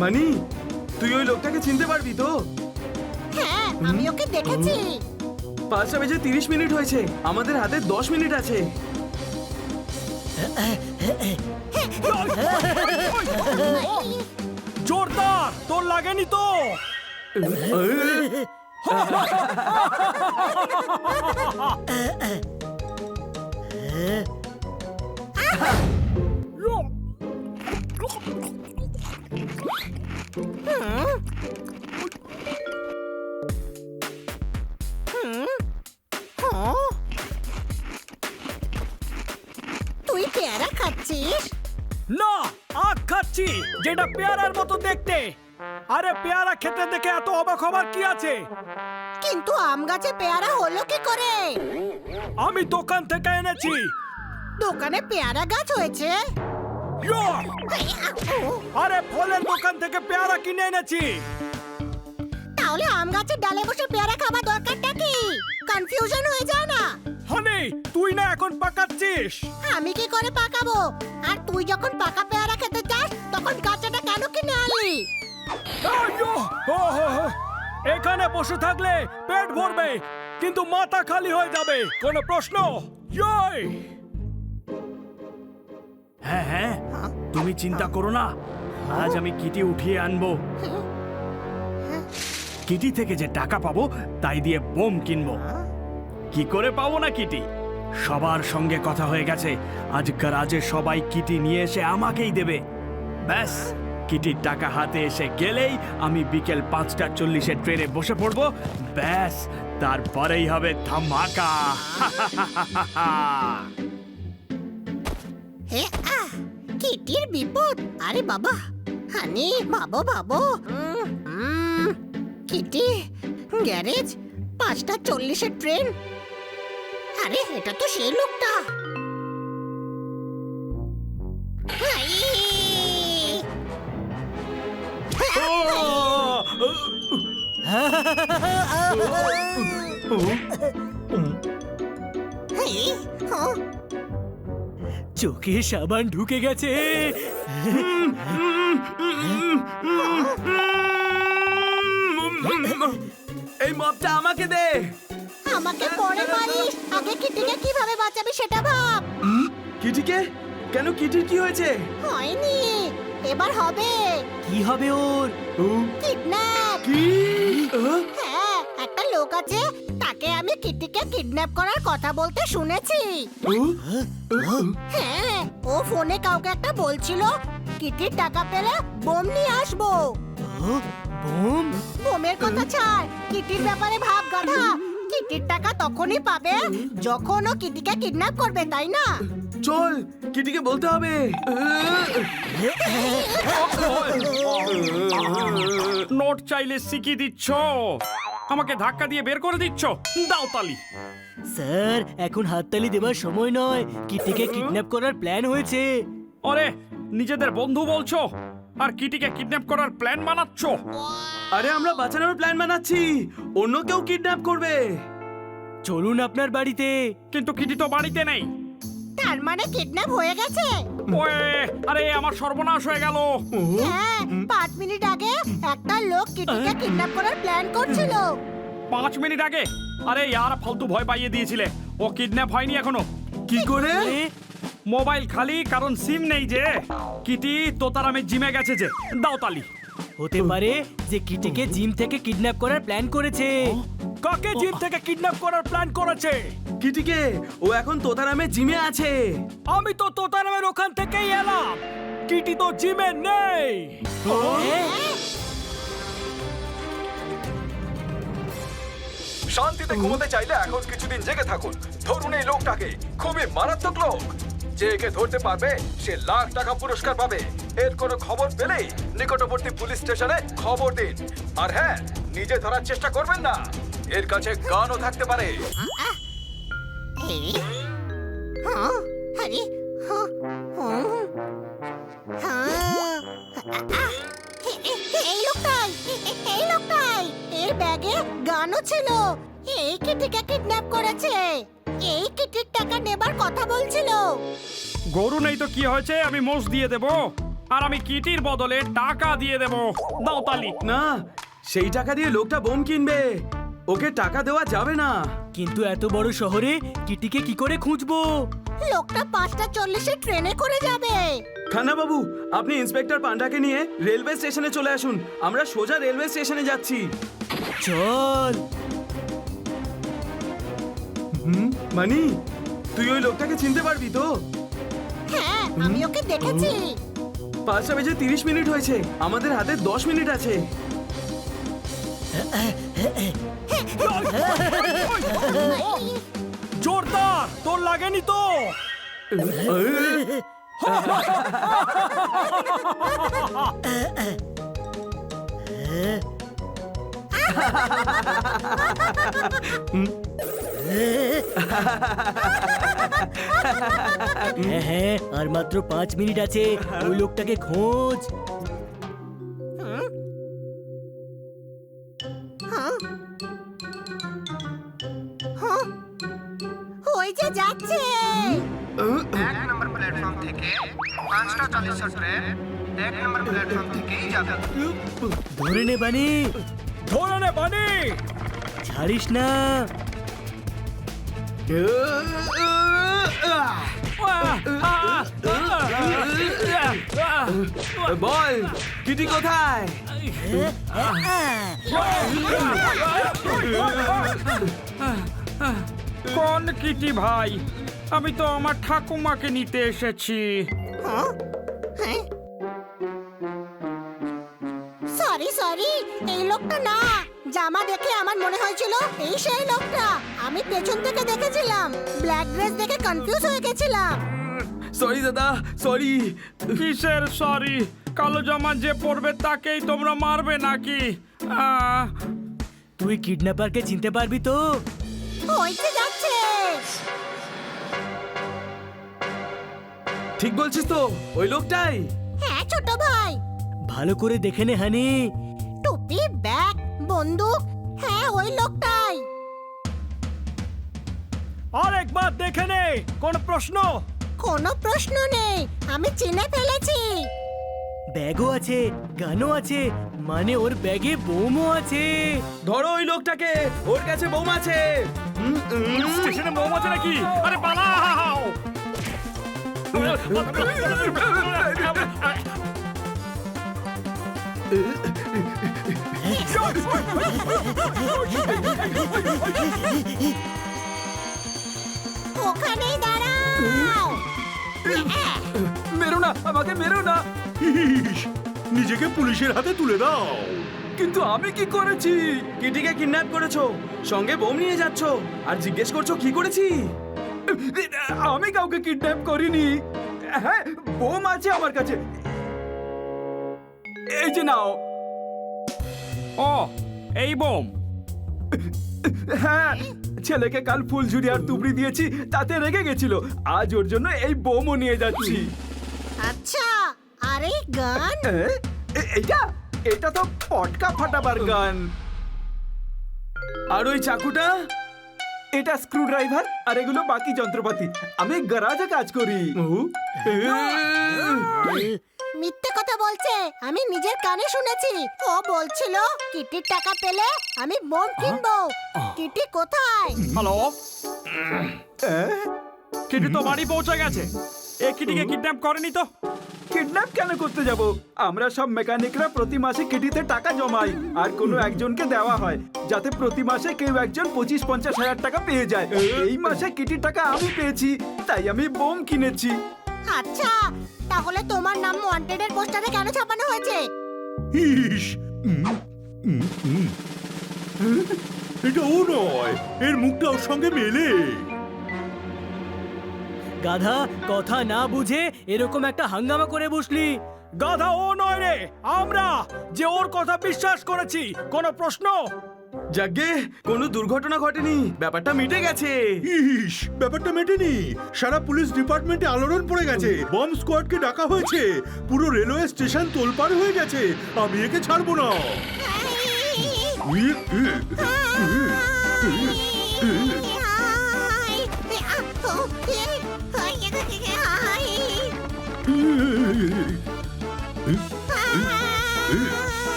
মানি, তুই ওই লোকটাকে চিনতে পারবি তো? হ্যাঁ, আমি ওকে দেখেছি। 5:30 হয়েছে, আমাদের হাতে 10 মিনিট আছে। জোরদার, তোর লাগেনি তো? তুই পেয়ারা খাচ্ছিস? না, আখ খাচ্ছি, যেটা পেয়ারার মতো দেখতে। আরে পেয়ারা খেতে দেখে এত অবাক হবার কি আছে? কিন্তু আম গাছে পেয়ারা হলো কি করে? আমি দোকান থেকে এনেছি। দোকানে পেয়ারা গাছ হয়েছে? ইয়ো! আরে ফলের দোকান থেকে পেয়ারা কিনে এনেছি। তাহলে আম গাছের ডালে বসে পেয়ারা খাবার দরকারটা কি? কনফিউশন হয়ে যায় না? হানি, তুই না এখন পাকাচ্ছিস? আমি কি করে পাকাবো? আর তুই যখন পাকা পেয়ারা খেতে চাস তখন গাছটা কেন কিনে আনলি? আইয়ো! ওহো! এখানে বসে থাকলে পেট ভরবে, কিন্তু মাথা খালি হয়ে যাবে। কোনো প্রশ্ন? ইয়ই! হ্যাঁ হ্যাঁ, তুমি চিন্তা করো না, আজ আমি কিটি উঠিয়ে আনবো। কিটি থেকে যে টাকা পাবো তাই দিয়ে বোম কিনবো। কি করে পাবো না কিটি? সবার সঙ্গে কথা হয়ে গেছে, আজ গ্যারাজে সবাই কিটি নিয়ে এসে আমাকেই দেবে। ব্যাস, কিটির টাকা হাতে এসে গেলেই আমি বিকেল 5:40 ট্রেনে বসে পড়বো। ব্যাস, তারপরেই হবে ধামাকা। হে কিটির বিপদ। আরে বাবা, হানি ভাবো ভাবো। Kitty, garage, 5:40 train. আরে এটা তো সেই লোকটা। হাই! হাই! হ্যাঁ? চোখে সাবান ঢুকে গেছে। এই মপটা আমাকে দে। আমাকে পরে মারিস, আগে কিটিকে কিভাবে বাঁচাবি সেটা ভাব। কিটিকে? কেন, কিটির কি হয়েছে? হয়নি, এবার হবে। কি হবে ওর? কিডন্যাপ। কি? হ্যাঁ, একটা লোক আছে, তাকে আমি কিটিকে কিডন্যাপ করার কথা বলতে শুনেছি। হ্যাঁ, ও ফোনে কাউকে একটা বলছিল কিটির টাকা পেলে বোম নিয়ে আসবো। বোম? বোমের কথা ছাড়, কিটির ব্যাপারে ভাব গাধা। কিটির টাকা তখনই পাবে যখন ও কিটিকে কিডন্যাপ করবে, তাই না? চল, কিটিকে বলতে হবে। নোট চাইলে শিখিয়ে দিচ্ছ, আমাকে ধাক্কা দিয়ে বের করে দিচ্ছ। দাও তালি। স্যার, এখন হাততালি দেবার সময় নয়, কিটিকে কিডন্যাপ করার প্ল্যান হয়েছে। আরে, নিজেদের বন্ধু বলছো আর কিটিকে কিডন্যাপ করার প্ল্যান বানাচ্ছ? আরে আমরা বাঁচানোর প্ল্যান বানাচ্ছি, অন্য কেউ কিডন্যাপ করবে। চলুন আপনার বাড়িতে। কিন্তু কিটি তো বাড়িতে নেই। তার মানে কিডন্যাপ হয়ে গেছে? ওয়ে, আরে আমার সর্বনাশ হয়ে গেল। হ্যাঁ, 5 মিনিট আগে একটা লোক কিটিকে কিডন্যাপ করার প্ল্যান করছিল। 5 মিনিট আগে? আরে ইয়ার, ফালতু ভয় পাইয়ে দিয়েছিলে। ও কিডন্যাপ হয়নি এখনো। কি করে? মোবাইল খালি, কারণ সিম নেই যে। কিটি তোতারামে জিমে গেছে যে। দাও তালি। হতে পারে যে কিটিকে জিম থেকে কিডন্যাপ করার প্ল্যান করেছে। কাকে জিম থেকে কিডন্যাপ করার প্ল্যান করেছে? কিটিকে, ও এখন তোতারামে জিমে আছে। আমি তো তোতারামের ওখান থেকেই এলাম, কিটি তো জিমে নেই। শান্তিতে ঘুমোতে চাইলে এখন কিছুদিন জেগে থাকুন। ধরুন এই লোকটাকে, খুবই মারাত্মক লোক। যে একে ধরতে পারবে সে লাখ টাকা পুরস্কার পাবে। এর কোনো খবর পেলেই নিকটবর্তী পুলিশ স্টেশনে খবর দিন। আর হ্যাঁ, নিজে ধরার চেষ্টা করবেন না, এর কাছে গানও থাকতে পারে। হ্যাঁ, আরে, হ্যাঁ, এই লোকটাই, এই লোকটাই। এর ব্যাগে গানও ছিল। এই কিটিকে কিডন্যাপ করেছে। এই কিটির টাকা নেবার কথা বলছিল। গরু নেই তো কি হয়েছে, আমি মোষ দিয়ে দেবো। আর আমি কিটির বদলে টাকা দিয়ে দেব। দাও তালি। না, সেই টাকা দিয়ে লোকটা বোম কিনবে। ওকে টাকা দেওয়া যাবে না। কিন্তু এত বড় শহরে কিটিকে কি করে খুঁজবো? লোকটা 5:40 ট্রেনে করে যাবে। খান্না বাবু, আপনি ইন্সপেক্টর পান্ডাকে নিয়ে রেলওয়ে স্টেশনে চলে আসুন। আমরা সোজা রেলওয়ে স্টেশনে যাচ্ছি। চল। মানি, তুই ওই লোকটাকে চিনতে পারবি তো? হ্যাঁ, আমি ওকে দেখেছি। 5:30 হয়েছে। আমাদের হাতে 10 মিনিট আছে। জোরদার, তোর লাগেনি তো? হ্যাঁ হ্যাঁ, আর মাত্র 5 মিনিট আছে। ওই লোকটাকে খোঁজ। হ্যাঁ, ওই যে যাচ্ছে। 1 নম্বর প্ল্যাটফর্ম থেকে 5:40 ট্রেন 1 নম্বর প্ল্যাটফর্ম থেকেই যাবে। ধরে নে বানি, ধরে নে বানি। ছাড়িস না। বল, কিটি কোথায়? কোন কিটি ভাই? আমি তো আমার ঠাকুমাকে নিতে এসেছি। সরি সরি, এই লোকটা না। জামা দেখে আমার মনে হয়েছিল এই সেই লোকটা। আমি পেছন থেকে দেখেছিলাম। ব্ল্যাক ড্রেস দেখে কনফিউজ হয়ে গেছিলাম। সরি দাদা, সরি। কিসের সরি? কালো জামা যে পরবে তাকেই তোমরা মারবে নাকি? তুই কিডন্যাপারকে চিনতে পারবি তো? ওই যে যাচ্ছে। ঠিক বলছিস তো? ওই লোকটাই। হ্যাঁ ছোট ভাই। ভালো করে দেখে নে হানি। টুপি, ব্যাগ, বন্দুক। হ্যাঁ, ওই লোকটাই। আর একবার দেখে নে। কোন প্রশ্ন? কোনো প্রশ্ন নেই, আমি চিনে ফেলেছি। ব্যাগও আছে, গানও আছে, মানে ওর ব্যাগে বোমও আছে। ধরো ওই লোকটাকে, ওর কাছে বোম আছে। স্টেশনে বোম আছে নাকি? আরে পালাও! ওখানেই দাঁড়াও। মেরো না, আমাকে মেরো না। নিজেকে পুলিশের হাতে তুলে দাও। কিন্তু আমি কি করেছি? কিটিকে কিডন্যাপ করেছো, সঙ্গে বোম নিয়ে যাচ্ছ, আর জিজ্ঞেস করছো কি করেছি? আমি কাউকে কিডন্যাপ করিনি। হ্যাঁ, বোম আছে আমার কাছে। এই যে নাও। ও, এই বোম। হ্যাঁ, ছেলেকে কাল ফুলঝুরি আর তুবড়ি দিয়েছি, তাতে রেগে গেছিল। আজ ওর জন্য এই বোমও নিয়ে যাচ্ছি। আচ্ছা, আর এই গান? এইটা এটা তো পটকা ফাটাবার গান। আর ওই চাকুটা? এটা স্ক্রু ড্রাইভার, আর এগুলো বাকি যন্ত্রপাতি। আমি গ্যারাজে কাজ করি। মিথ্যে কথা বলছে। আমি নিজের কানে শুনেছি। ও বলছিল কিটির টাকা পেলে আমি বোম কিনবো। কিটি কোথায়? হ্যালো, কিটি তো বাড়ি পৌঁছে গেছে। এ কিটিকে কিডন্যাপ করেনি তো? কিডন্যাপ কেন করতে যাব? আমরা সব মেকানিকরা প্রতি মাসে কিটিতে টাকা জমাই, আর কোনো একজনকে দেওয়া হয়, যাতে প্রতি মাসে কেউ একজন 25-50 হাজার টাকা পেয়ে যায়। এই মাসে কিটির টাকা আমি পেয়েছি, তাই আমি বোম কিনেছি। আচ্ছা, তাহলে তোমার নাম ওয়ান্টেডের পোস্টারে কেন ছাপানো হয়েছে? ইস, এটা ও নয়, এর মুখটা ওর সঙ্গে মেলে। গাধা, কথা না বুঝে এরকম একটা হাঙ্গামা করে বসলি। গাধা ও নয় রে, আমরা যে ওর কথা বিশ্বাস করেছি। কোনো প্রশ্ন? যাগ্গে, কোনো দুর্ঘটনা ঘটেনি, ব্যাপারটা মিটে গেছে। ইস, ব্যাপারটা মেটেনি। সারা পুলিশ ডিপার্টমেন্টে আলোড়ন পড়ে গেছে। বম্ব স্কোয়াডকে ডাকা হয়েছে। পুরো রেলওয়ে স্টেশন তোলপাড় হয়ে গেছে। আমি একে ছাড়বো না।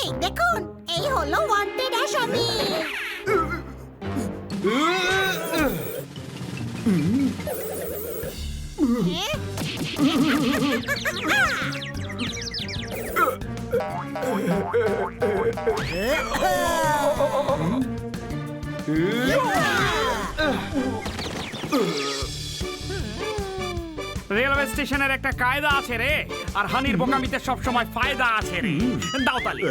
এই দেখুন, এই হলো ওয়ান্টেড আসামি। রেলওয়ে স্টেশনের একটা কায়দা আছে রে, আর হানির বোকামিতে সবসময় ফায়দা আছে রে। দাও তালি।